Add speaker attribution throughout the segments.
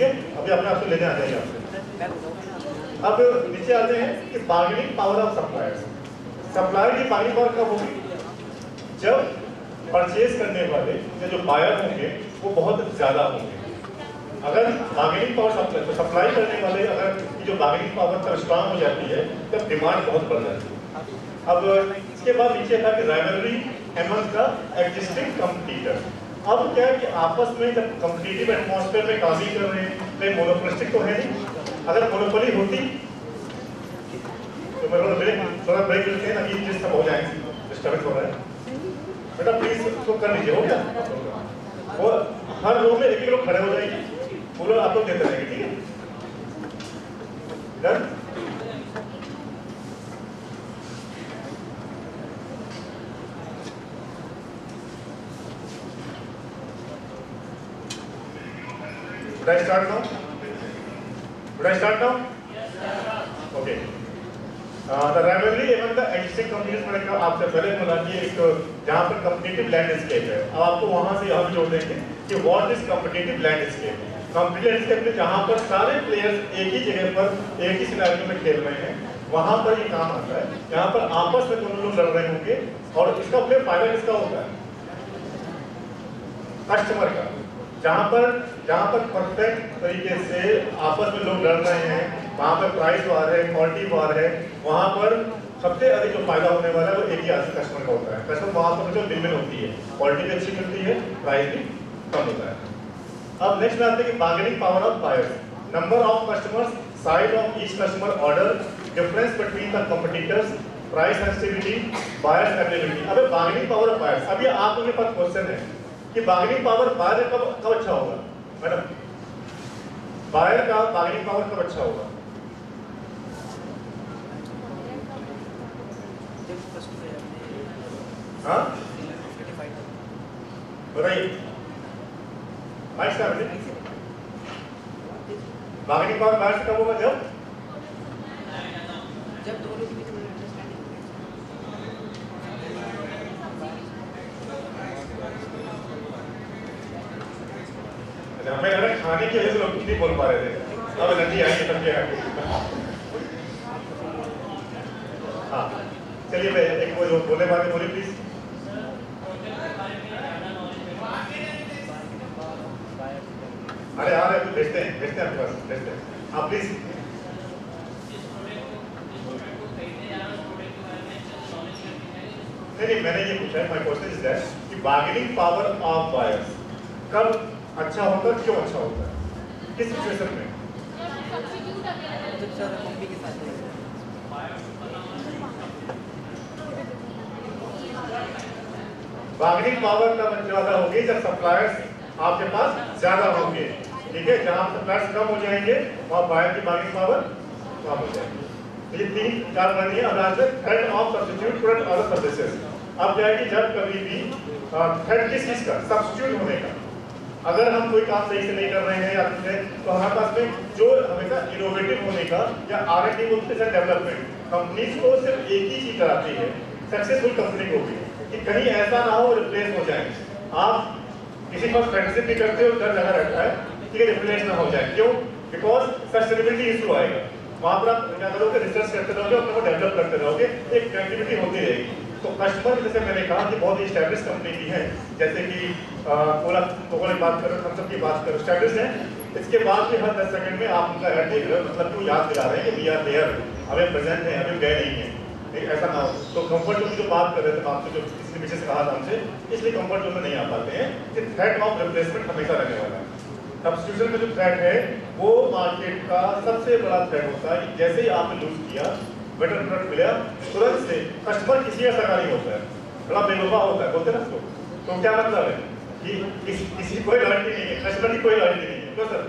Speaker 1: अभी अपने आप से लेने आ जाएंगे आपसे। अब नीचे आते हैं कि bargaining power of supplier. Supplier की बार्गेनिंग पावर कब होगी? जब परचेज करने वाले या जो बायर होंगे वो बहुत ज्यादा होंगे। अगर बार्गेनिंग पावर सप्लाई करने वाले अगर जो बार्गेनिंग पावर तब स्ट्रांग हो जाती है तब डिमांड बहुत बढ़ जाती है। अब इसके बाद नीचे था कि rivalry among the existing competitor. अब क्या है कि आपस में जब कॉम्पिटिटिव एटमॉस्फेयर में काम ही कर रहे हैं तो मोनोपोलिस्टिक तो है नहीं। अगर मोनोपोली होती तो मेरे थोड़ा ब्रेक लेते हैं, अभी जिस तक हो जाएंगे डिस्टर्बेंस हो रहा है। बेटा प्लीज उसको कर लीजिए, हो गया। वो हर रूम में एक एक लोग खड़े हो जाएंगे, पूरा आप लोग देते रहेंगे, ठीक है? Done? Should I start now? Should I start now? Yes, sir. Okay. The rivalry among the existing companies मैंने कहा आपसे पहले बोला कि एक जहाँ पर competitive landscape है। अब आपको वहाँ से यहाँ जोड़ देंगे कि what is competitive landscape? Competitive landscape में जहाँ पर सारे players एक ही जगह पर एक ही सिनेरियो में खेल रहे हैं, वहाँ पर ये काम आता है। यहाँ पर आपस में दोनों लोग लड़ रहे होंगे और इसका फिर फायदा किसका होगा? कस्टमर का। जहाँ पर परफेक्ट तरीके से आपस में लोग लड़ रहे हैं, वहाँ पर प्राइस वार है, क्वालिटी वार है, वहाँ पर सबसे अधिक जो फायदा होने वाला है वो एक ही कस्टमर का होता है। कस्टमर वहाँ पर जो विन होती है, क्वालिटी भी अच्छी मिलती है, प्राइस भी कम होता है। अब नेक्स्ट में आते हैं कि bargaining power of buyers, number of customers, size of each customer order, difference between the competitors, price sensitivity, buyers availability. अब बार्गेनिंग पावर ऑफ बायर्स, अब ये आप लोगों के पास क्वेश्चन है कि बार्गेनिंग पावर बायर कब अच्छा होगा? मैडम, बायर का बार्गेनिंग पावर कब अच्छा होगा? हाँ बताइए, बार्गेनिंग पावर बायर से कब होगा? जब दोनों के बीच में अंडरस्टैंडिंग। हमें लग रहा है खाने की वजह से लोग नहीं बोल पा रहे थे, अब एनर्जी आई तब क्या है। हाँ चलिए भाई, एक वो बोले बातें बोलिए प्लीज। अरे आ रहे भेजते हैं आपके पास, भेजते हैं आप प्लीज। नहीं मैंने ये पूछा है, माय क्वेश्चन इज दैट कि बार्गेनिंग पावर ऑफ बायर्स कब अच्छा होता है, क्यों अच्छा होता है, किस सिचुएशन में? बार्गेनिंग पावर तब ज्यादा होगी जब सप्लायर्स आपके पास ज्यादा होंगे, ठीक है? जहां सप्लायर्स कम हो जाएंगे वहां बायर की बार्गेनिंग पावर कम हो जाएगी। ये 3-4 बनी है। अब थ्रेड ऑफ सब्स्टिट्यूट प्रोडक्ट और सर्विसेज। अब क्या है कि जब कभी भी थ्रेड किस चीज का? सब्स्टिट्यूट होने का। अगर हम कोई काम सही से नहीं कर रहे हैं या तो हमारे पास में जो हमेशा इनोवेटिव होने का या R&D बोलते हैं डेवलपमेंट, कंपनीज को सिर्फ एक ही चीज कराती है सक्सेसफुल कंपनी को भी, कि कहीं ऐसा ना हो रिप्लेस हो जाए। आप किसी पर फ्रेंडशिप भी करते हो, डर लगा रहता है कि रिप्लेस ना हो जाए। क्यों? बिकॉज सस्टेनेबिलिटी इशू आएगा। वहां पर आप क्या करोगे? रिसर्च करते रहोगे, अपने को डेवलप करते रहोगे, एक क्रिएटिविटी होती रहेगी। तो कस्टमर जैसे मैंने कहा कि बहुत ही स्टैब्लिश कंपनी की है, जैसे कि ओला की बात करो, थम्स की बात करो, स्टैब्लिश है। इसके बाद भी हर 10 सेकंड में आप उनका ऐड देख रहे हो, मतलब क्यों याद दिला रहे हैं कि वी आर देयर, हमें प्रेजेंट है, हमें गए नहीं है, ऐसा ना हो। तो कंफर्ट जोन की जो बात कर रहे थे आपसे, जो किसी पीछे से कहा था हमसे, इसलिए कंफर्ट जोन में नहीं आ पाते हैं कि थ्रेट ऑफ रिप्लेसमेंट हमेशा रहने वाला है। सब्स्टिट्यूशन का जो थ्रेट है वो मार्केट का सबसे बड़ा थ्रेट होता है कि जैसे ही आपने लूज किया, बेटर प्रोडक्ट मिला, तुरंत से कस्टमर किसी का सगा नहीं होता है, बड़ा बेवफा होता है, बोलते ना उसको। तो क्या मतलब है कि किसी कोई लॉयल्टी नहीं है, कस्टमर की कोई लॉयल्टी नहीं है। क्यों सर?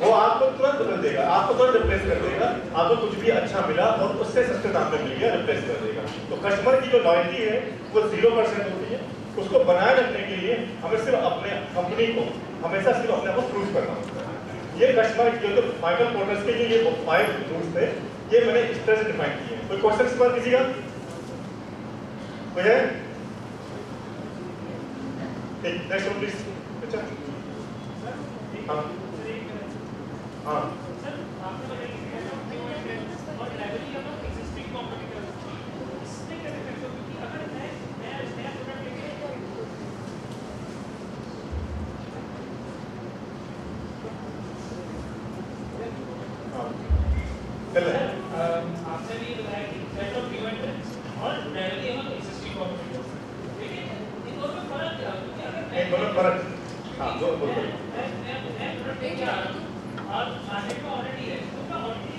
Speaker 1: वो आपको तुरंत बदल देगा, आपको तुरंत रिप्लेस कर देगा। आपको कुछ भी अच्छा मिला और उससे सस्ते दाम में मिल गया, रिप्लेस कर देगा। तो कस्टमर की जो लॉयल्टी है वो 0% होती है। उसको बनाए रखने के लिए हमें सिर्फ अपने कंपनी को हमेशा सिर्फ अपने को प्रूव करना होता है। ये कस्टमर की जो माइकल पोर्टर्स के जो ये 5 रूल्स थे, ये मैंने इस तरह से डिफाइन किए हैं। कोई क्वेश्चन इस पर कीजिएगा? कोई है? ठीक, नेक्स्ट प्लीज। अच्छा हाँ हाँ चल रहा है।
Speaker 2: आपने भी बताया कि सेट ऑफ न्यू एंट्रेंट्स और डायरेक्टली हम एक्सिस्टिंग कॉम्पिटिटर्स, लेकिन इन दोनों में फर्क क्या है? क्योंकि अगर
Speaker 1: इन दोनों फर्क, हाँ दो बोल
Speaker 2: मैं प्रोडक्ट लेके आ रहा हूँ और मार्केट में ऑलरेडी है, तो मैं ऑलरेडी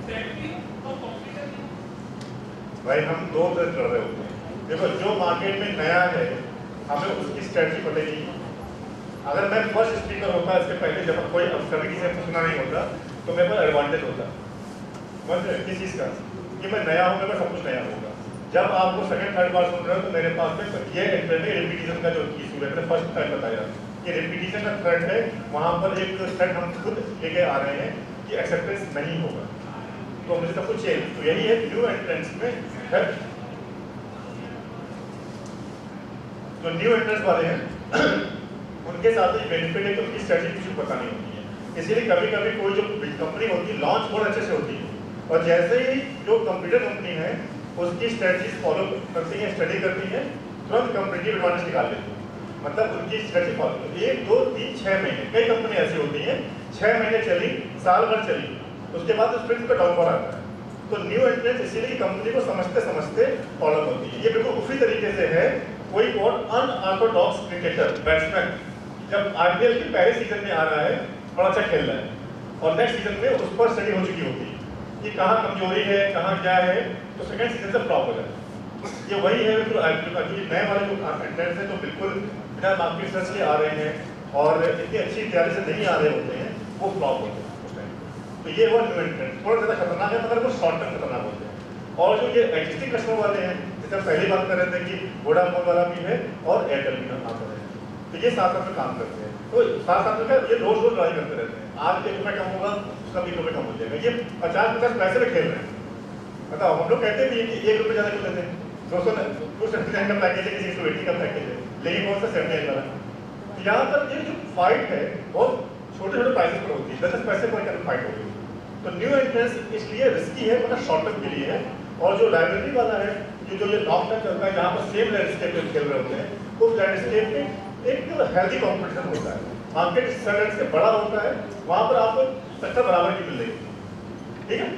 Speaker 2: सेट भी हूँ और कॉम्पिटिटर भी हूँ।
Speaker 1: भाई हम दो तरह कर रहे होते हैं। देखो जो मार्केट में नया है हमें उसकी स्ट्रेटजी पता ही नहीं है। अगर मैं फर्स्ट स्पीकर होता इसके पहले जब कोई कभी किसी से पूछना नहीं होता तो मेरे पास एडवांटेज होता। समझ रहे किस चीज़ का कि मैं नया हूँ, मेरे पास सब कुछ नया होगा। जब आपको सेकंड थर्ड बार सुन रहे हो तो मेरे पास में ये रिपीटिशन का जो इशू है, मैंने फर्स्ट टाइम बताया कि रिपीटिशन का थ्रेड है, वहाँ पर एक थ्रेड हम खुद लेके आ रहे हैं कि एक्सेप्टेंस नहीं होगा, तो मुझे सब कुछ चेंज। तो यही है न्यू एंट्रेंस में है। जो न्यू एंट्रेंस वाले हैं उनके साथ ही बेनिफिट है कि उनकी स्ट्रेटजी कुछ पता नहीं होती है। इसीलिए कभी कभी कोई जो कंपनी होती है लॉन्च बहुत अच्छे से होती है और जैसे ही जो कंप्यूटर कंपनी है उसकी स्ट्रेटजी फॉलो करती है, स्टडी करती है, तुरंत कंपनी एडवांटेज निकाल लेती है। मतलब उनकी स्ट्रेटजी फॉलो 1 2 3 6 महीने, कई कंपनी ऐसी होती हैं 6 महीने चली, साल भर चली, उसके बाद उस फिर डाउनफॉल आता है। तो न्यू एंट्रेंस इसीलिए कंपनी को समझते समझते फॉलो होती है। ये बिल्कुल उसी तरीके से है कोई और अनऑर्थोडॉक्स क्रिकेटर बैट्समैन जब आईपीएल के पहले सीजन में आ रहा है, बड़ा अच्छा खेल रहा है और नेक्स्ट सीजन में उस पर स्टडी हो चुकी होती है कि कहाँ कमजोरी है, कहाँ क्या है, तो सेकंड सीजन से फ्लॉप हो जाता है। ये वही है जो नए वाले जो एंट्रेंस है तो बिल्कुल बिना मार्केट सर्च के आ रहे हैं और इतनी अच्छी तैयारी से नहीं आ रहे होते हैं, वो फ्लॉप होते हैं उस टाइम। तो ये हुआ न्यू एंट्रेंस, थोड़ा ज़्यादा खतरनाक है मगर वो शॉर्ट टर्म खतरनाक होते हैं। और जो ये एग्जिस्टिंग कस्टमर वाले हैं, जैसे पहली बात कर रहे थे कि वोडाफोन वाला भी है और एयरटेल भी काम कर रहे हैं, तो ये साथ साथ में काम करते हैं। तो साथ साथ में ये रोज लड़ाई करते रहते हैं। आज 1 रुपये कम होगा, उसका 20 रुपये कम हो जाएगा। ये 50-50 पैसे में खेल रहे हैं। बताओ, हम लोग कहते भी हैं कि 1 रुपये ज़्यादा क्यों लेते हैं, 279 का पैकेज है, किसी 180 का पैकेज है, लेकिन कौन सा 79 वाला। तो यहाँ पर ये जो फाइट है बहुत छोटे छोटे प्राइसेस पर होती है, 10 पैसे पर फाइट होती है। तो न्यू एंट्रेंस इसलिए रिस्की है, मतलब शॉर्ट टर्म के लिए है। और जो लाइब्रेरी वाला है जो ये लॉन्ग टर्म चलता है, जहाँ पर सेम लैंडस्केप में खेल रहे होते हैं, उस लैंडस्केप में एक हेल्दी कॉम्पिटिशन होता है, मार्केट स्टैंडर्ड से बड़ा होता है, वहाँ पर आपको टक्कर बराबर की मिल रही है। ठीक है,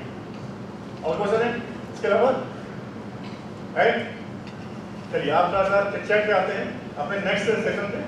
Speaker 1: और क्वेश्चन है इसके अलावा है? चलिए आप थोड़ा सा चैट पे आते हैं अपने नेक्स्ट सेशन में।